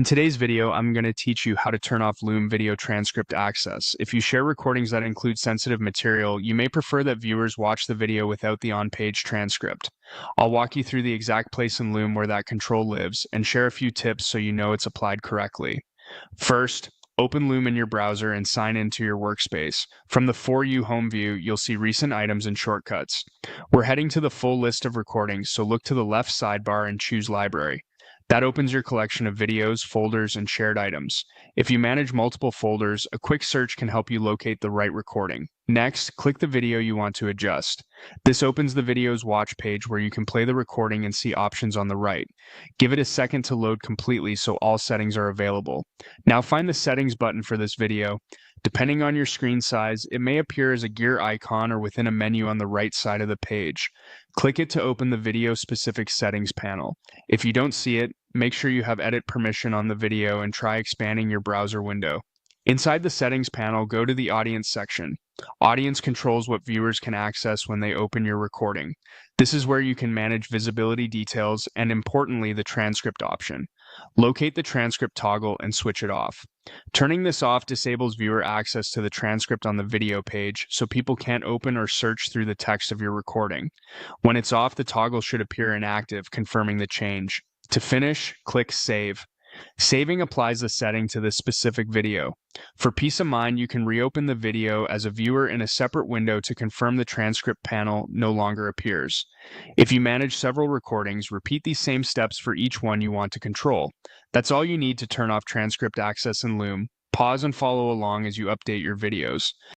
In today's video, I'm going to teach you how to turn off Loom video transcript access. If you share recordings that include sensitive material, you may prefer that viewers watch the video without the on-page transcript. I'll walk you through the exact place in Loom where that control lives and share a few tips so you know it's applied correctly. First, open Loom in your browser and sign into your workspace. From the For You home view, you'll see recent items and shortcuts. We're heading to the full list of recordings, so look to the left sidebar and choose Library. That opens your collection of videos, folders, and shared items. If you manage multiple folders, a quick search can help you locate the right recording. Next, click the video you want to adjust. This opens the video's watch page where you can play the recording and see options on the right. Give it a second to load completely so all settings are available. Now find the settings button for this video. Depending on your screen size, it may appear as a gear icon or within a menu on the right side of the page. Click it to open the video-specific settings panel. If you don't see it, make sure you have edit permission on the video and try expanding your browser window. Inside the settings panel, go to the audience section. Audience controls what viewers can access when they open your recording. This is where you can manage visibility details and, importantly, the transcript option. Locate the transcript toggle and switch it off. Turning this off disables viewer access to the transcript on the video page, so people can't open or search through the text of your recording. When it's off, the toggle should appear inactive, confirming the change. To finish, click Save. Saving applies the setting to this specific video. For peace of mind, you can reopen the video as a viewer in a separate window to confirm the transcript panel no longer appears. If you manage several recordings, repeat these same steps for each one you want to control. That's all you need to turn off transcript access in Loom. Pause and follow along as you update your videos.